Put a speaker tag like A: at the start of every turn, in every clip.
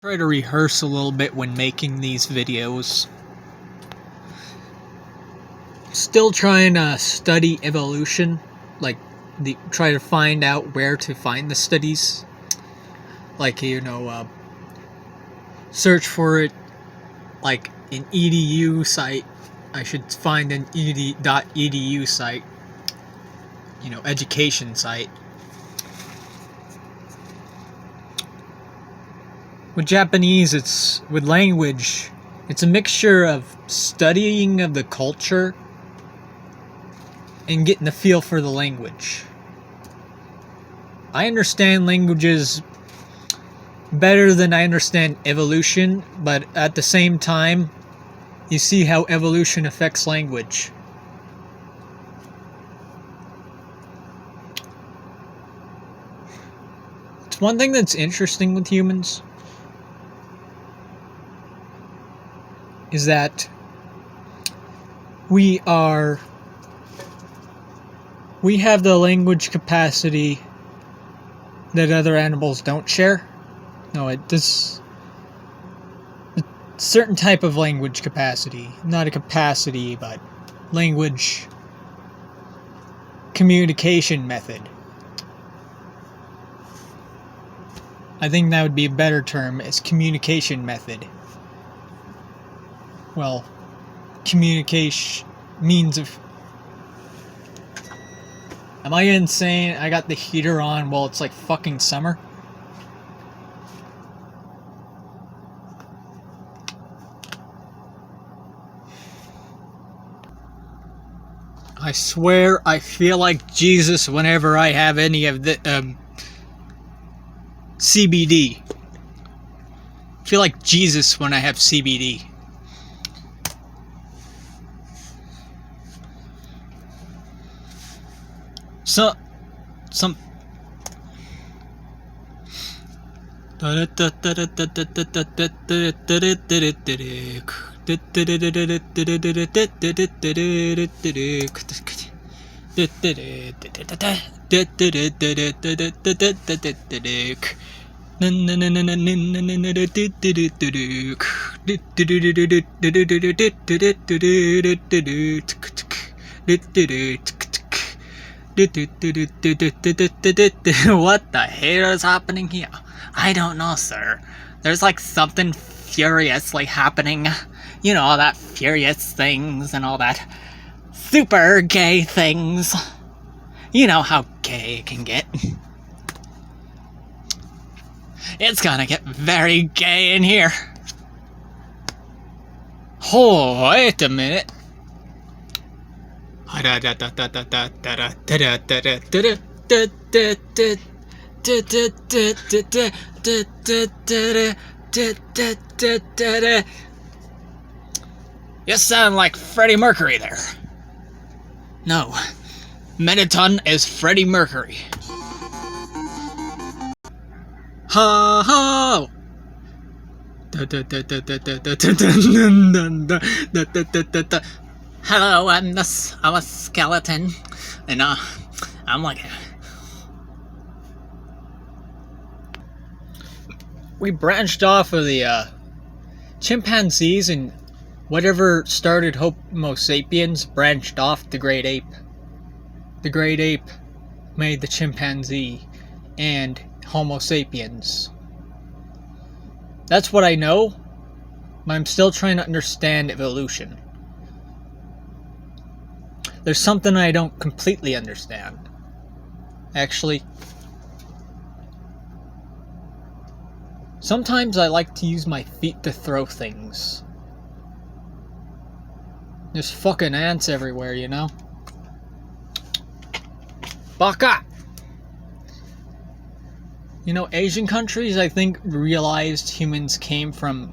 A: Try to rehearse a little bit when making these videos. Still trying to study evolution, try to find out where to find the studies. Search for it like an edu site. I should find an edu site, education site. With Japanese, with language, it's a mixture of studying of the culture and getting the feel for the language. I understand languages better than I understand evolution, but at the same time, you see how evolution affects language. It's one thing that's interesting with humans is that we have the language capacity that other animals don't share. This certain type of language capacity, not a capacity, but language communication method. I think that would be a better term, is communication method. Well, communication means of... Am I insane? I got the heater on while it's like fucking summer. I swear I feel like Jesus whenever I have any of the CBD. I feel like Jesus when I have CBD. Some What the hell is happening here? I don't know, sir. There's like something furiously happening. All that furious things and all that super gay things. You know how gay it can get. It's gonna get very gay in here. Oh, wait a minute. You sound like Freddie Mercury there. No, Megaton is Freddie Mercury. Ha ha! Hello, I'm a skeleton, and I'm like... We branched off of the chimpanzees, and whatever started Homo sapiens branched off the great ape. The great ape made the chimpanzee and Homo sapiens. That's what I know, but I'm still trying to understand evolution. There's something I don't completely understand. Actually, sometimes I like to use my feet to throw things. There's fucking ants everywhere, Baka! Asian countries, I think, realized humans came from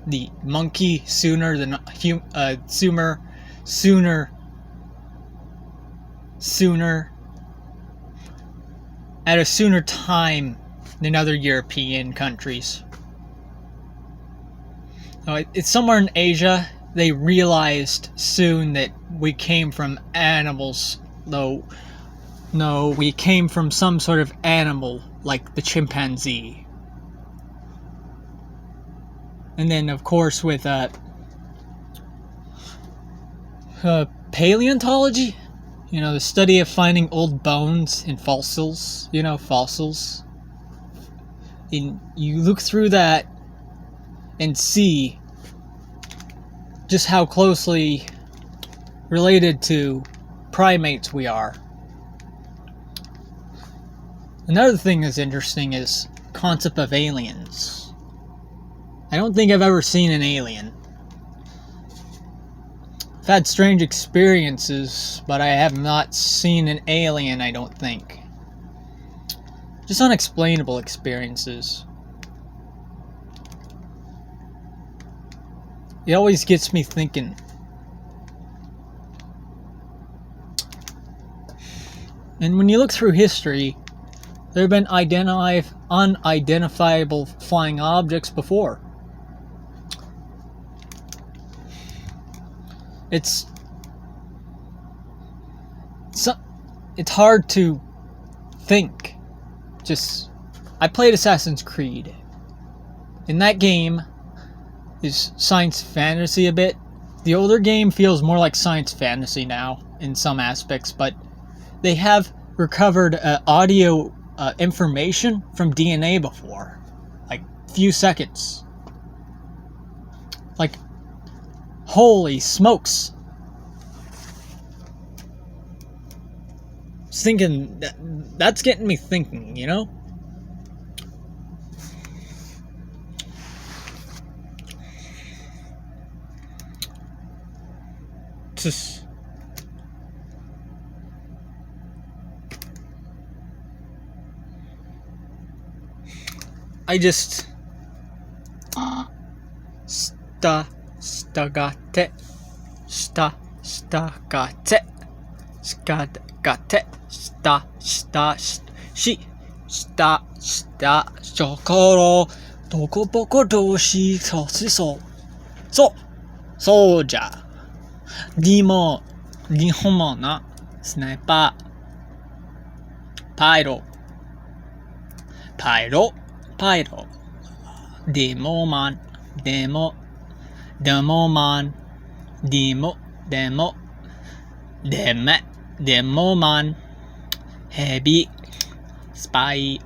A: the monkey sooner at a sooner time than other European countries. It's somewhere in Asia. They realized soon that we came from animals, though. No, we came from some sort of animal, like the chimpanzee. And then, of course, with paleontology, the study of finding old bones and fossils, fossils. And you look through that and see just how closely related to primates we are. Another thing that's interesting is concept of aliens. I don't think I've ever seen an alien. I've had strange experiences, but I have not seen an alien, I don't think. Just unexplainable experiences. It always gets me thinking. And when you look through history, there have been unidentifiable flying objects before. It's hard to think. I played Assassin's Creed. In that game is science fantasy a bit. The older game feels more like science fantasy now in some aspects, but they have recovered audio information from DNA before, like few seconds. Like, holy smokes! Thinking that's getting me thinking, Justそうじゃ。でも、日本もな、スナイパー、パイロ、デモマン、デモマン、デモマン、ヘビ、スパイ、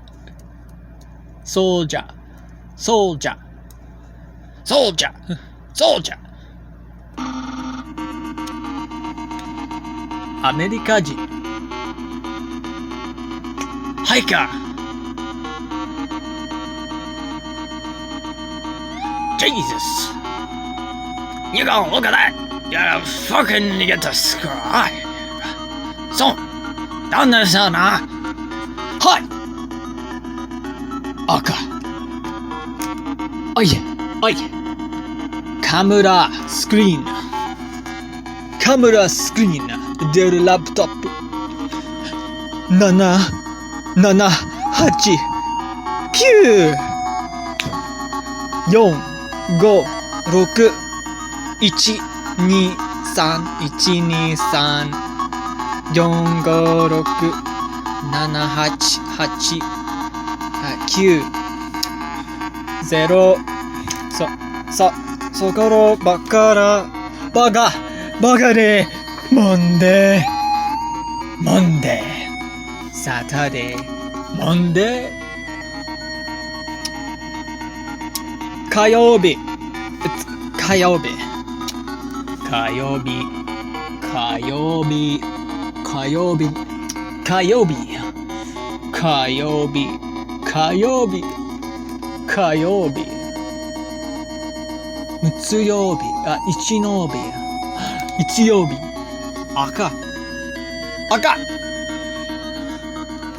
A: ソルジャー、アメリカ人、ハイカー、Jesus! You gonna look at that? You gotta fucking get the sky. そう旦那さんな。はい赤おいカメラスクリーン出るラップトップ7、8、9、4、5、6、1、2、3、1、2、3、4、5、6、7、8、9、0、そころばっからバカでモンデーサタデーモンデー火曜日日曜日日曜日赤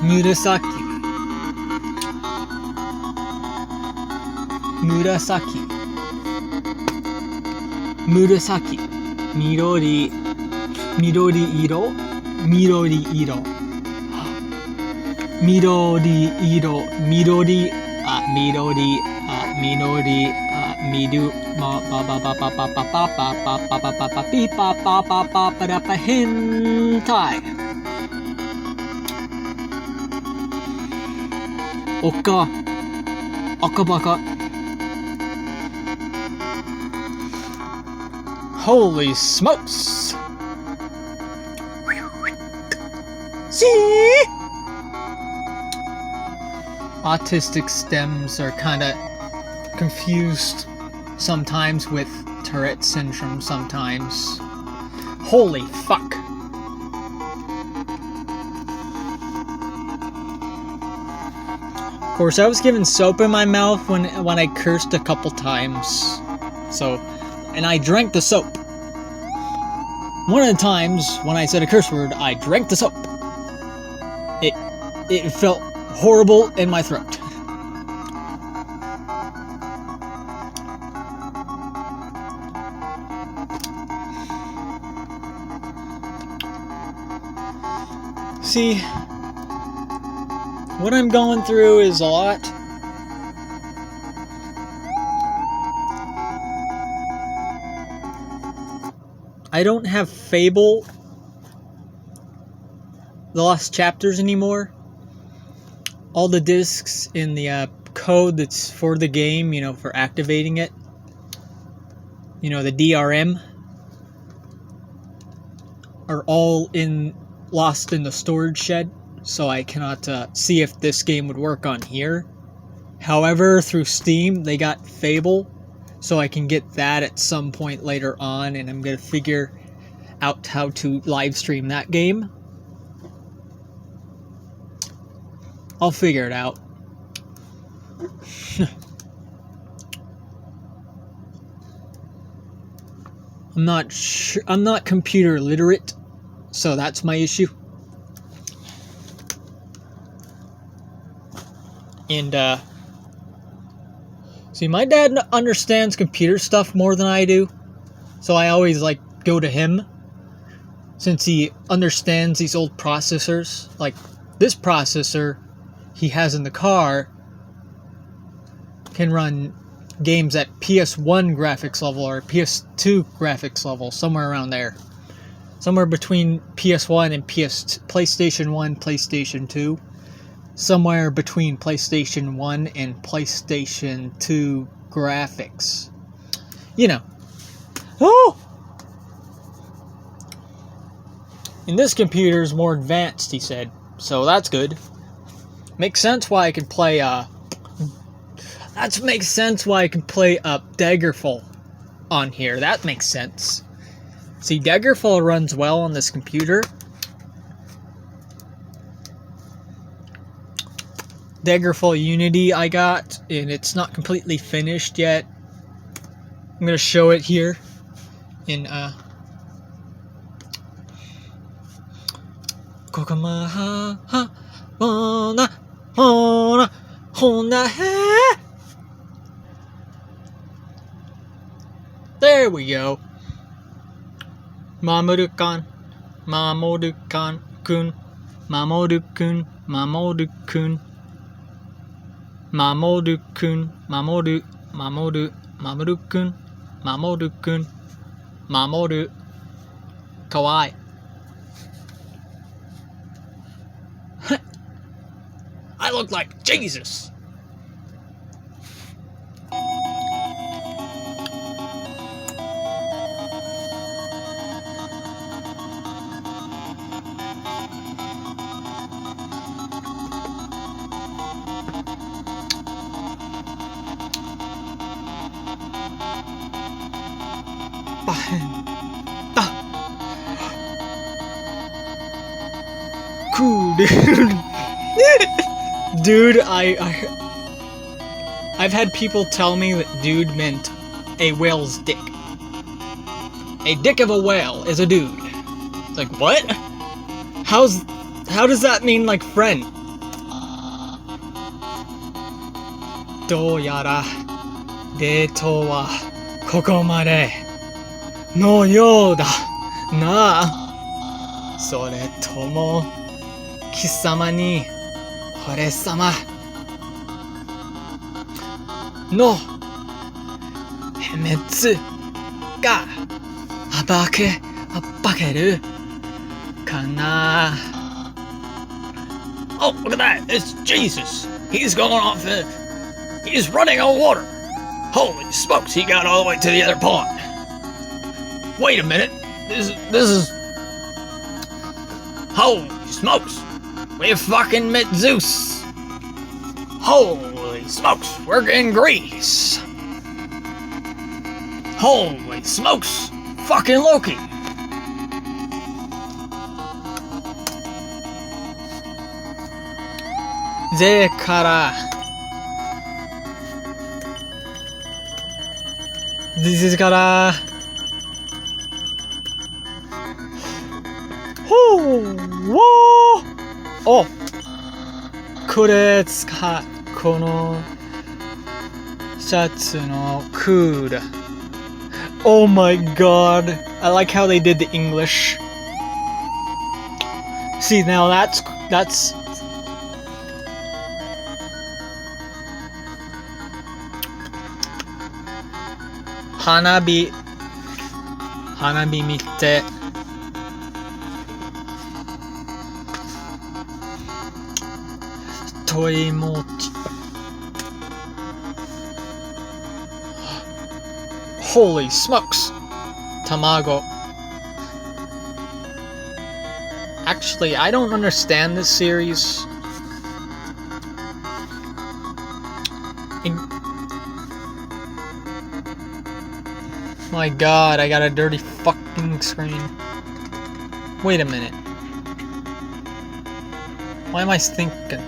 A: 紫緑ミルマパパパパパパパパパパパパパパピパパパパパラパ変態赤バカ Holy smokes! See? Autistic stems are kind of confused sometimes with Tourette syndrome sometimes. Holy fuck. Of course, I was given soap in my mouth when I cursed a couple times. And I drank the soap. One of the times when I said a curse word, I drank the soap. It felt horrible in my throat. See, what I'm going through is a lot. I don't have Fable, the Lost Chapters anymore. All the discs in the code that's for the game, for activating it, the DRM, are all lost in the storage shed, so I cannot see if this game would work on here. However, through Steam, they got Fable, so I can get that at some point later on, and I'm going to figure out how to live stream that game. I'll figure it out. I'm not computer literate, so that's my issue. And see, my dad understands computer stuff more than I do, so I always go to him, since he understands these old processors. Like this processor he has in the car can run games at PS1 graphics level or PS2 graphics level, somewhere around there. Somewhere between PS1 and PlayStation 1, PlayStation 2. Somewhere between PlayStation 1 and PlayStation 2 graphics. Oh! And this computer is more advanced, he said. So that's good. Makes sense why I can play, Daggerfall on here. That makes sense. See, Daggerfall runs well on this computer. Daggerfall Unity I got, and it's not completely finished yet. I'm gonna show it here in there we go. Mamoru-kun, Mamoru-kun, Mamoru-kun, Mamoru-kun, Mamoru-kun, Mamoru, Mamoru, Mamoru-kun, Mamoru-kun, Mamoru, kawaii. I look like Jesus. Cool, dude. Dude, I've had people tell me that dude meant a whale's dick. A dick of a whale is a dude. It's like, what? How does that mean, friend? Doyara deto wa kokomade no you da na. Sore tomo kisama ni Hore-sama no hemetsu ga abakeru kana. Oh, look at that! It's Jesus! He's going off he's running on water! Holy smokes, he got all the way to the other pond! Wait a minute. This is. Holy smokes! We fucking met Zeus. Holy smokes! We're in Greece. Holy smokes! Fucking Loki. Ze kara. This is kara. Whoa! Oh! これこのシャツのクール。Oh my god! I like how they did the English. See, now that's花火見てトイモチ Holy smokes! Tamago. Actually, I don't understand this series. My god, I got a dirty fucking screen. Wait a minute. Why am I thinking?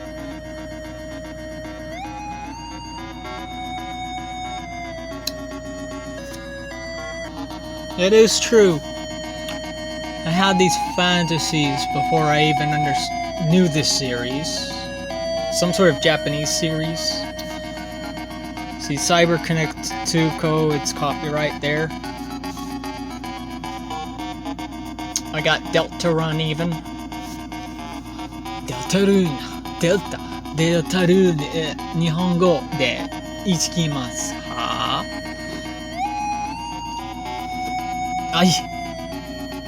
A: It is true. I had these fantasies before I even knew this series. Some sort of Japanese series. See, CyberConnect 2Co, it's copyright there. I got Deltarune even. Deltarune. Delta. Deltarune. 日本語でいきますははい。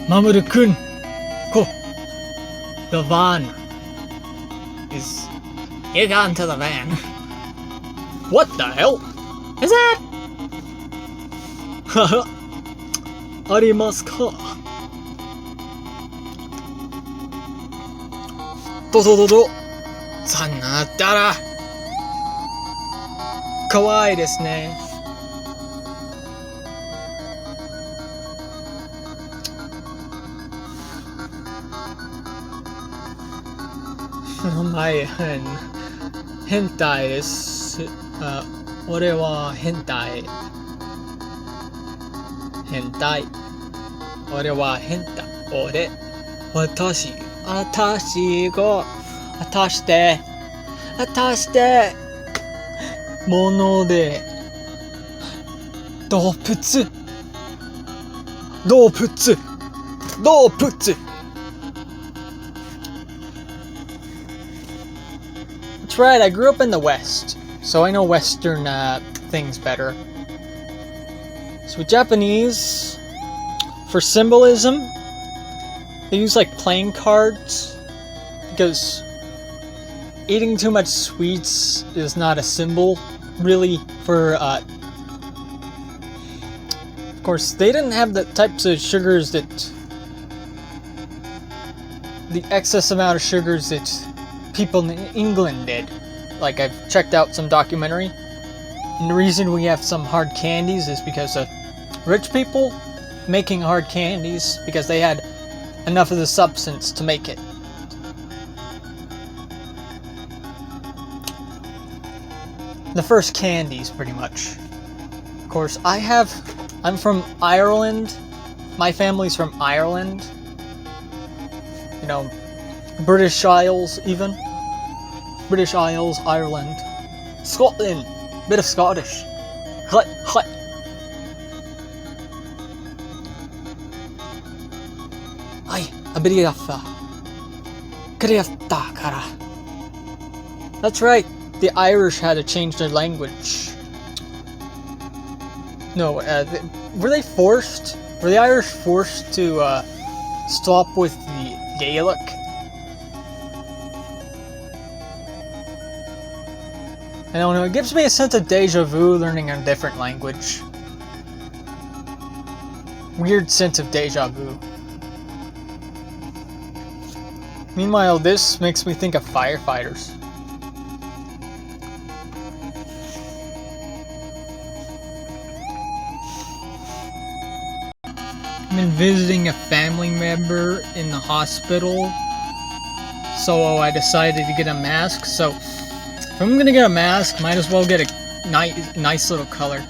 A: マムルくん。The van is... You got into the van. What the hell is that? はは。ありますか。どう。さなったら。かわいいですね。お前変態です。俺は変態。俺は変態。私もので動物 That's right, I grew up in the West, so I know Western things better. So with Japanese, for symbolism, they use like playing cards, because eating too much sweets is not a symbol, really, for, of course, they didn't have the types of sugars the excess amount of sugars that people in England did. Like, I've checked out some documentary, and the reason we have some hard candies is because of rich people making hard candies because they had enough of the substance to make it. The first candies, pretty much. Of course, I'm from Ireland. My family's from Ireland. You know, British Isles, even. British Isles, Ireland. Scotland. Bit of Scottish. Hut. Ay, a bit of kara. That's right. The Irish had to change their language. No, were they forced? Were the Irish forced to stop with the Gaelic? I don't know, it gives me a sense of deja vu learning a different language. weird sense of deja vu. Meanwhile, this makes me think of firefighters. I've been visiting a family member in the hospital, so I decided to get a mask. So if I'm gonna get a mask, might as well get a nice little color.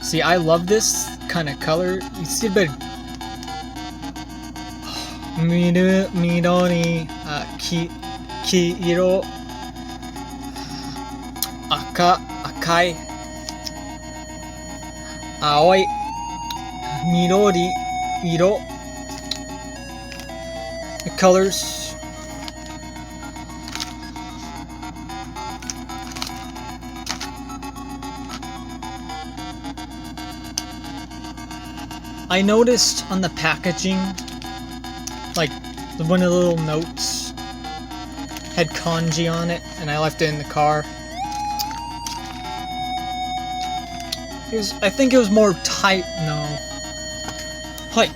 A: See, I love this kind of color. You see a bit of midori, kiiro, akai, aoi, midori, iro. The colors. I noticed on the packaging, like one of the little notes had kanji on it, and I left it in the car. I think it was more type. No. Hi.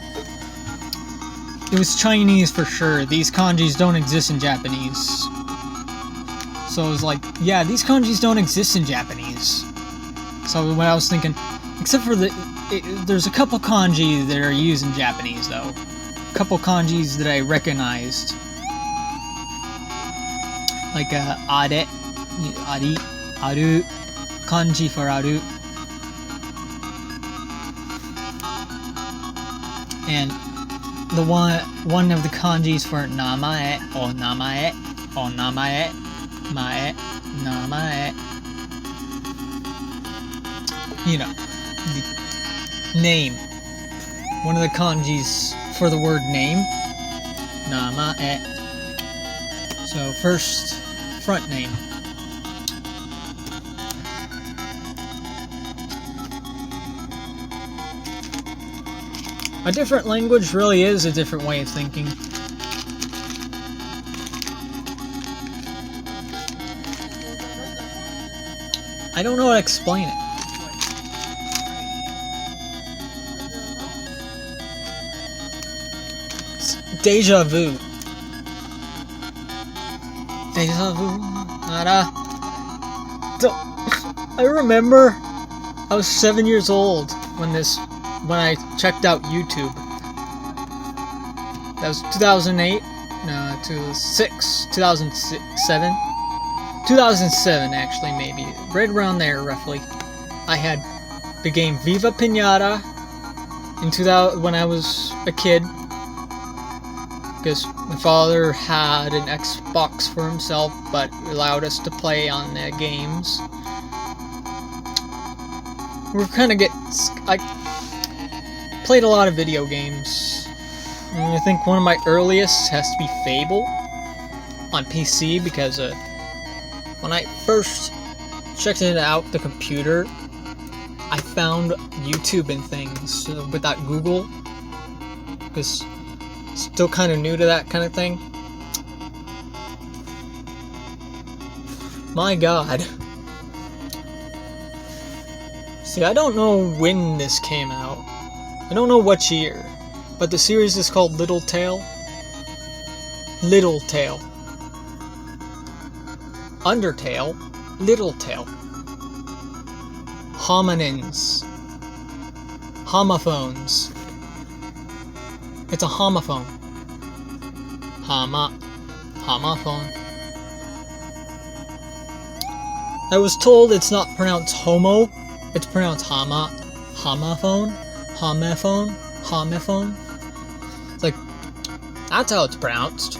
A: It was Chinese for sure. These kanjis don't exist in Japanese. So I was like, yeah, these kanjis don't exist in Japanese. So when I was thinking, except for there's a couple kanji that are used in Japanese though. A couple kanjis that I recognized. Like are, ari, aru, kanji for aru. And the one of the kanjis for namae, or namae, or namae, mae, namae. You know, the name. One of the kanjis for the word name, namae. So first, front name. A different language really is a different way of thinking. I don't know how to explain it. It's deja vu. Deja vu. I remember I was 7 years old when I checked out YouTube. That was 2008, no, 2006, 2007, 2007 actually, maybe, right around there roughly. I had the game Viva Pinata in 2000 when I was a kid, because my father had an Xbox for himself, but allowed us to play on the games. We're kind of I played a lot of video games. And I think one of my earliest has to be Fable on PC, because when I first checked it out, the computer, I found YouTube and things without Google, because still kind of new to that kind of thing. My God. See, I don't know when this came out. I don't know what year, but the series is called Little Tail. Little Tail. Undertale. Little Tail. Hominins. Homophones. It's a homophone. Homophone. I was told it's not pronounced homo, it's pronounced homophone. Homophone. It's like, that's how it's pronounced.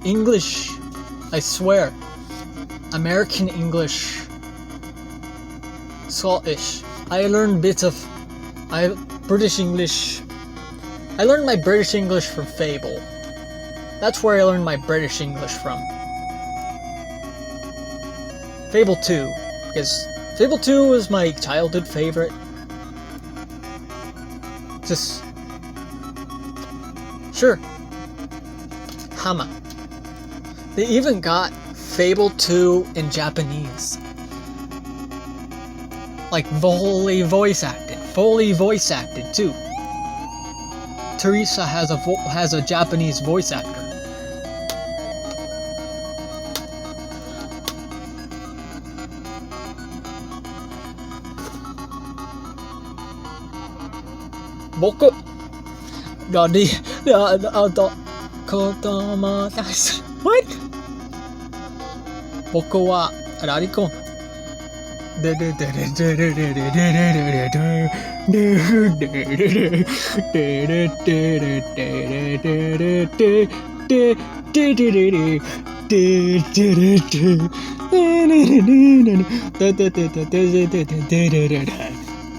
A: English, I swear. American English. Scottish. I learned bits of British English. I learned my British English from Fable. That's where I learned my British English from. Fable 2. Because Fable 2 was my childhood favorite. Just... Sure. Hama. They even got Fable 2 in Japanese. Like, fully voice acted. fully voice acted too. Teresa has a Japanese voice actor. Boku dari kotomo desu. What? Boku wa rarikon.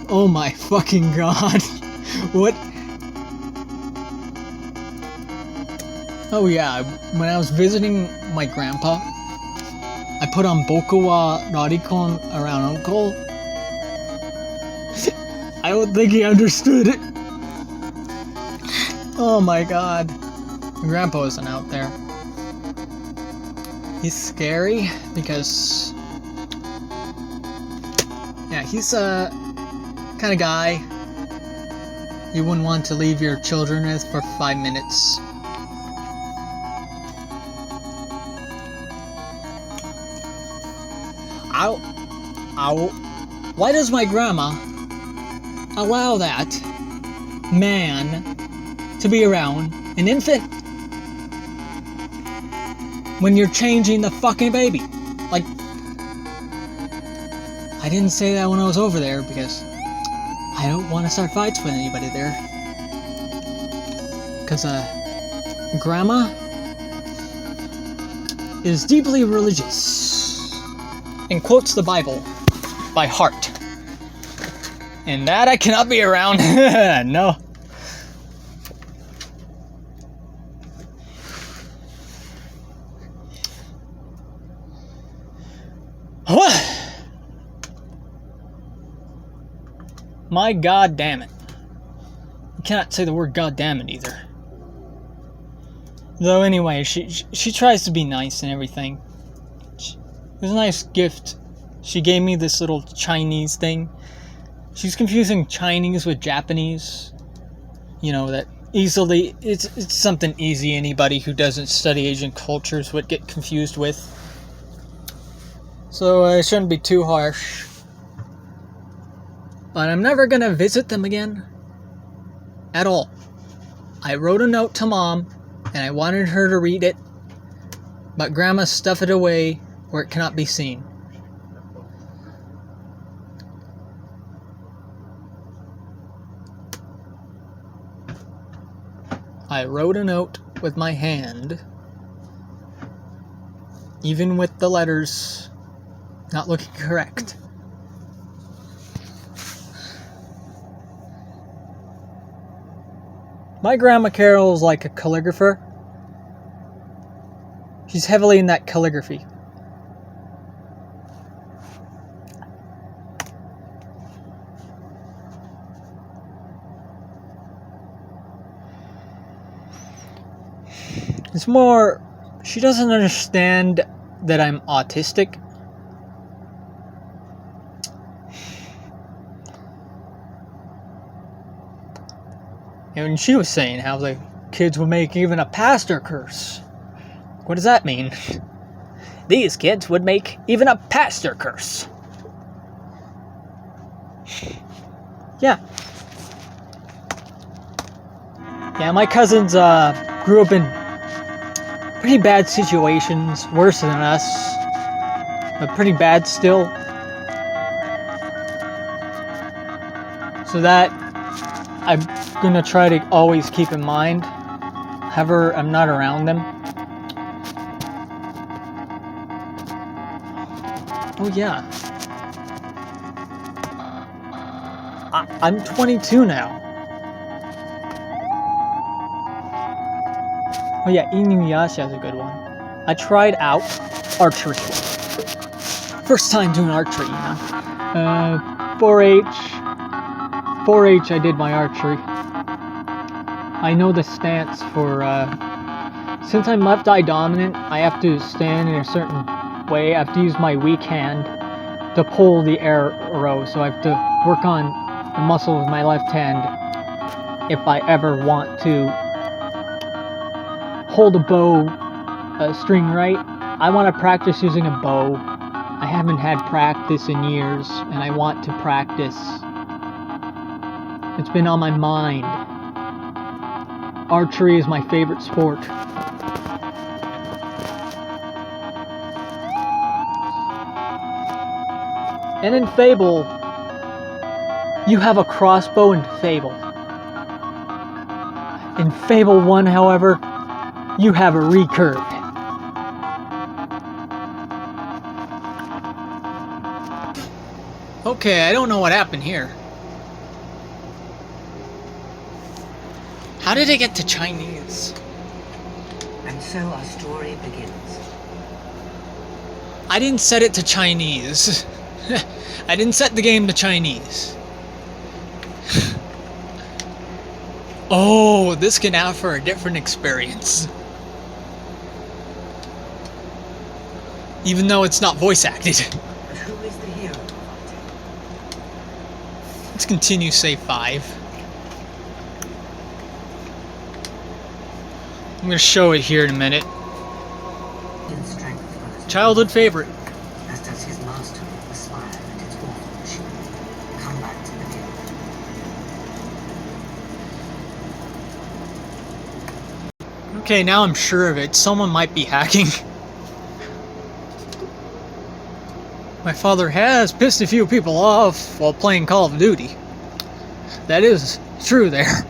A: Oh my fucking god. What? Oh yeah, when I was visiting my grandpa, I put on Boku wa Rarikon around Uncle. I don't think he understood it. Oh my god. Grandpa isn't out there. He's scary because... yeah, he's a kind of guy you wouldn't want to leave your children with for 5 minutes. Ow. Why does my grandma allow that man to be around an infant when you're changing the fucking baby? Like, I didn't say that when I was over there because I don't want to start fights with anybody there. Because, Grandma is deeply religious and quotes the Bible by heart. And that I cannot be around. No. My god damn it. You cannot say the word god damn it either. Though anyway, she tries to be nice and everything. It was a nice gift. She gave me this little Chinese thing. She's confusing Chinese with Japanese. You know, that easily, it's something easy anybody who doesn't study Asian cultures would get confused with. So it shouldn't be too harsh. But I'm never gonna visit them again. At all. I wrote a note to Mom, and I wanted her to read it, but Grandma stuffed it away where it cannot be seen. I wrote a note with my hand, even with the letters not looking correct. My Grandma Carol is like a calligrapher. She's heavily in that calligraphy. It's more, she doesn't understand that I'm autistic. And she was saying how the kids would make even a pastor curse. What does that mean? These kids would make even a pastor curse. Yeah. Yeah, my cousins grew up in pretty bad situations, worse than us, but pretty bad still. So that I'm gonna try to always keep in mind. However, I'm not around them. Oh yeah. I'm 22 now. Oh yeah, Inuyasha is a good one. I tried out archery. First time doing archery, you know. 4-H I did my archery. I know the stance for, since I'm left eye dominant, I have to stand in a certain way. I have to use my weak hand to pull the arrow, so I have to work on the muscle of my left hand if I ever want to hold a bow string right. I want to practice using a bow. I haven't had practice in years, and I want to practice. It's been on my mind. Archery is my favorite sport. And in Fable, you have a crossbow in Fable. In Fable 1, however, you have a recurve. Okay, I don't know what happened here. How did it get to Chinese?
B: And so our story begins.
A: I didn't set it to Chinese. I didn't set the game to Chinese. Oh, this can offer a different experience. Even though it's not voice acted.
B: But who is the hero of our tale?
A: Let's continue save 5. I'm gonna show it here in a minute.
B: In strength first,
A: Childhood favorite.
B: as does his mastery of the spire and its awful machinery. Combat to the kill.
A: Okay, now I'm sure of it. Someone might be hacking. My father has pissed a few people off while playing Call of Duty. That is true there.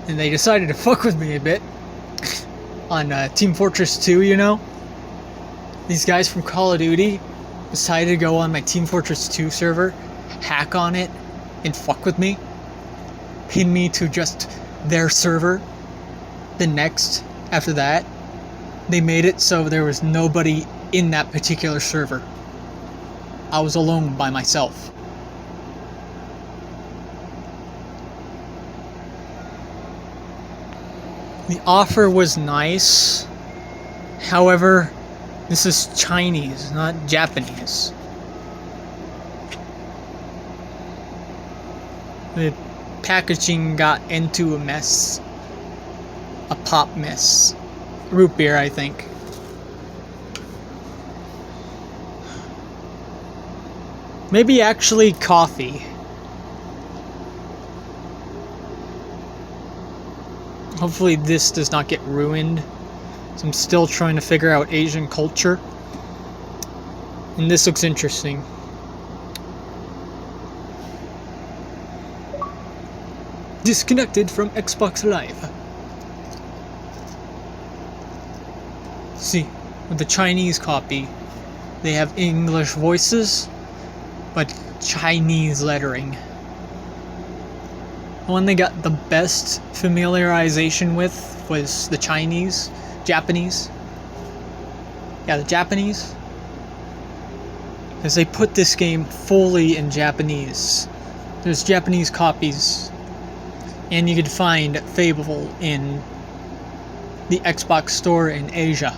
A: And they decided to fuck with me a bit. On Team Fortress 2, you know? These guys from Call of Duty decided to go on my Team Fortress 2 server, hack on it, and fuck with me. Pin me to just their server. The next, after that, they made it so there was nobody in that particular server. I was alone by myself. The offer was nice. However, this is Chinese, not Japanese. The packaging got into a mess. A pop mess. Root beer, I think. Maybe actually coffee. Hopefully this does not get ruined. So I'm still trying to figure out Asian culture. And this looks interesting. Disconnected from Xbox Live. See, with the Chinese copy, they have English voices, but Chinese lettering. The one they got the best familiarization with was the Japanese. Yeah, the Japanese. Because they put this game fully in Japanese. There's Japanese copies. And you could find Fable in the Xbox store in Asia.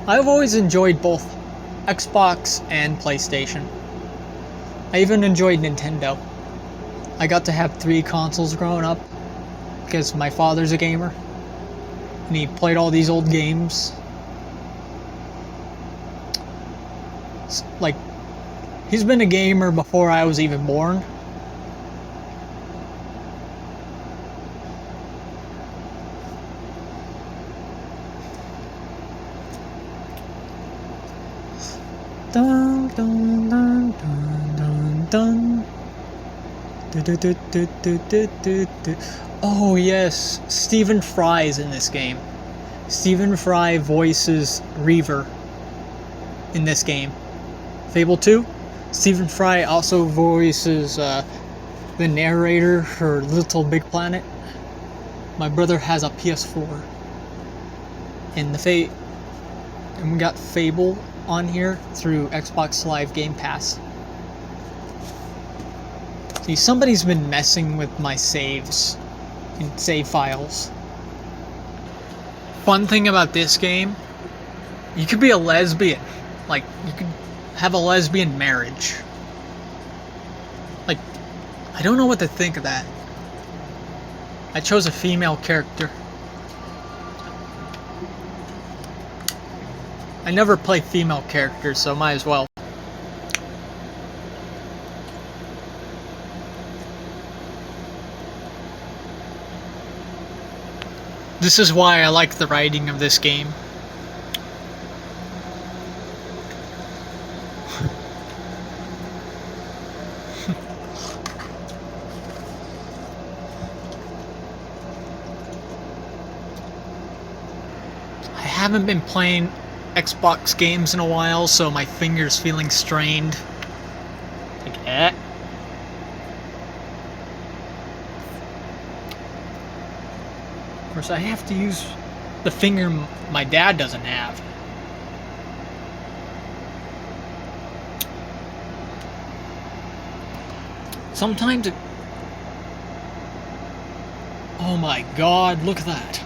A: I've always enjoyed both Xbox and PlayStation. I even enjoyed Nintendo. I got to have 3 consoles growing up because my father's a gamer and he played all these old games. Like, he's been a gamer before I was even born. Dun, dun, dun, dun, dun, dun. Du, du, du, du, du, du, du, du. Oh yes, Stephen Fry is in this game. Stephen Fry voices Reaver in this game. Fable 2, Stephen Fry also voices the narrator for Little Big Planet. My brother has a PS4. And we got Fable on here through Xbox Live Game Pass. See, somebody's been messing with my saves and save files. Fun thing about this game, you could be a lesbian. Like, you could have a lesbian marriage. Like, I don't know what to think of that. I chose a female character. I never play female characters, so might as well. This is why I like the writing of this game. I haven't been playing Xbox games in a while, so my finger's feeling strained. Like, Of course, I have to use the finger my dad doesn't have. Sometimes it... Oh my god, look at that.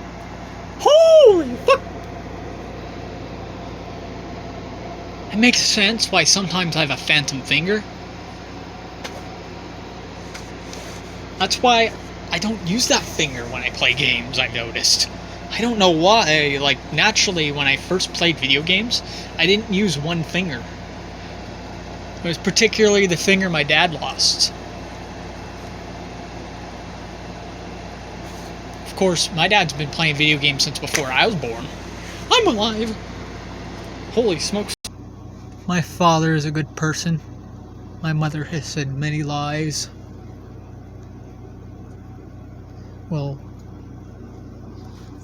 A: Holy fuck! It makes sense why sometimes I have a phantom finger. That's why I don't use that finger when I play games, I've noticed. I don't know why. Like, naturally, when I first played video games, I didn't use one finger. It was particularly the finger my dad lost. Of course, my dad's been playing video games since before I was born. I'm alive! Holy smokes. My father is a good person. My mother has said many lies. Well,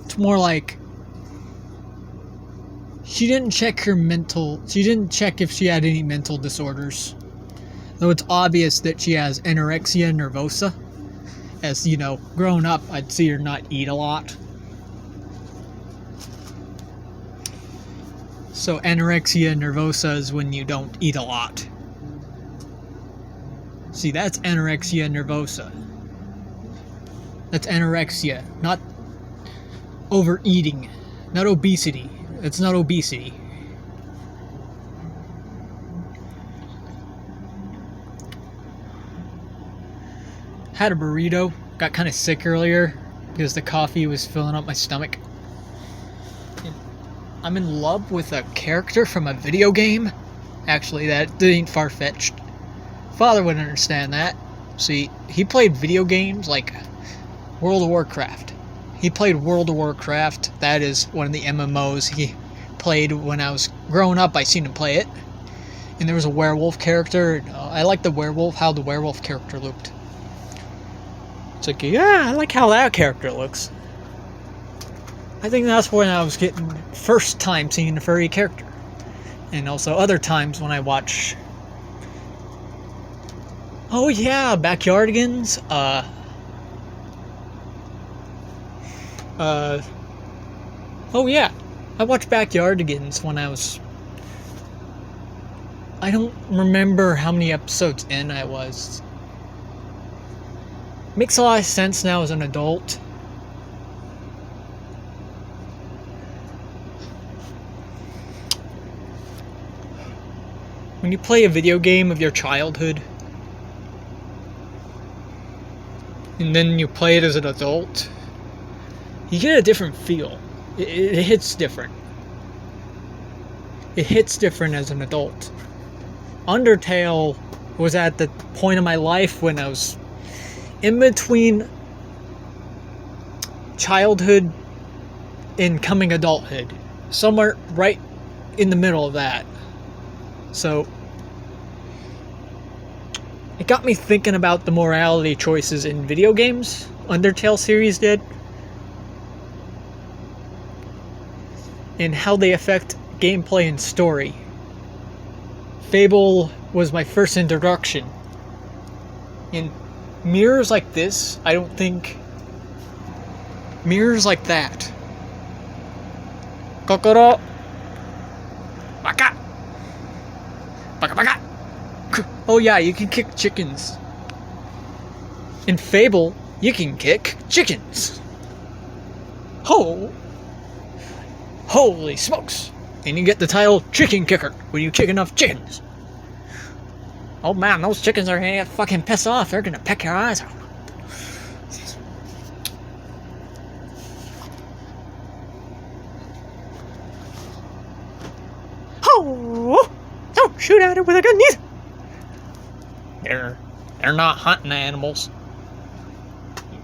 A: it's more like she didn't check if she had any mental disorders. Though it's obvious that she has anorexia nervosa. As, you know, growing up, I'd see her not eat a lot. So anorexia nervosa is when you don't eat a lot. See, that's anorexia nervosa. That's anorexia, not overeating, not obesity. It's not obesity. Had a burrito, got kind of sick earlier because the coffee was filling up my stomach. I'm in love with a character from a video game. Actually, that ain't far-fetched. Father wouldn't understand that. See, he played video games like World of Warcraft. He played World of Warcraft. That is one of the MMOs he played when I was growing up. I seen him play it. And there was a werewolf character. I like the werewolf, how the werewolf character looked. It's like, yeah, I like how that character looks. I think that's when I was getting first time seeing a furry character. And also other times when I watch... Oh yeah, Backyardigans. Oh yeah, I watched Backyardigans when I was... I don't remember how many episodes in I was. Makes a lot of sense now as an adult. When you play a video game of your childhood, and then you play it as an adult, you get a different feel. It hits different. It hits different as an adult. Undertale was at the point of my life when I was in between childhood and coming adulthood. Somewhere right in the middle of that. So, it got me thinking about the morality choices in video games. Undertale series did. And how they affect gameplay and story. Fable was my first introduction. In mirrors like this, I don't think... Mirrors like that. Kokoro! Baka! Baka baka! Oh yeah, you can kick chickens. In Fable, you can kick chickens. Oh! Holy smokes! And you get the title Chicken Kicker when you kick enough chickens. Oh man, those chickens are gonna get fucking pissed off. They're gonna peck your eyes out. Oh! Don't shoot at it with a gun, either. They're not hunting animals.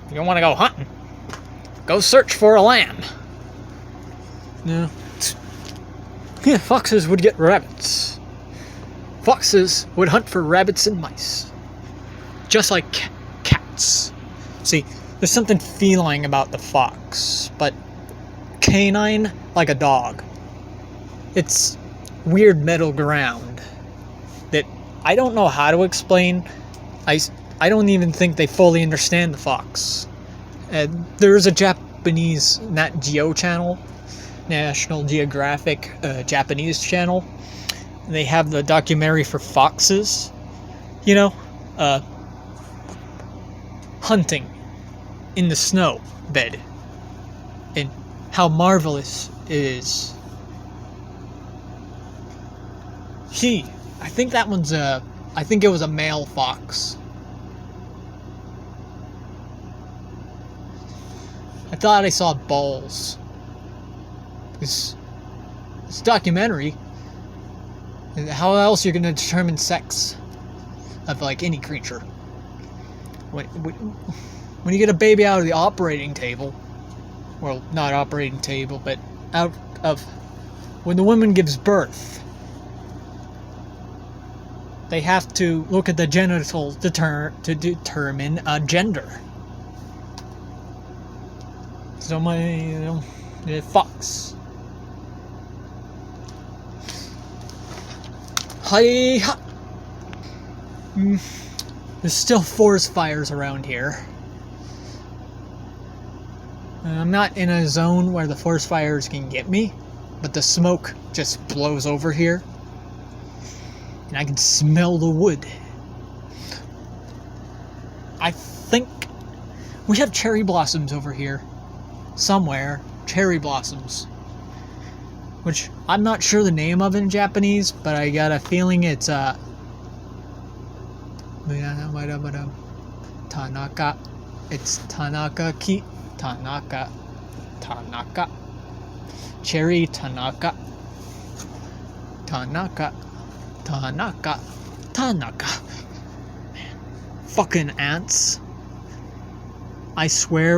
A: If you want to go hunting, go search for a lamb. No. Yeah, foxes would get rabbits. Foxes would hunt for rabbits and mice. Just like cats. See, there's something feline about the fox, but canine like a dog. It's weird middle ground that I don't know how to explain. I don't even think they fully understand the fox. There's a Japanese Nat Geo channel, National Geographic Japanese channel. They have the documentary for foxes, hunting in the snow bed, and how marvelous it is. I think that one's I think it was a male fox. I thought I saw balls. This documentary, how else you're gonna determine sex of like any creature? When you get a baby out of the operating table, well, not operating table, but out of when the woman gives birth, they have to look at the genitals to determine a gender. So the fox. Hi-ha! There's still forest fires around here. I'm not in a zone where the forest fires can get me, but the smoke just blows over here. And I can smell the wood. I think we have cherry blossoms over here. Somewhere. Cherry blossoms. Which I'm not sure the name of in Japanese, but I got a feeling it's Tanaka. It's Tanaka-ki. Tanaka. Cherry Tanaka. Tanaka. Man. Fucking ants. I swear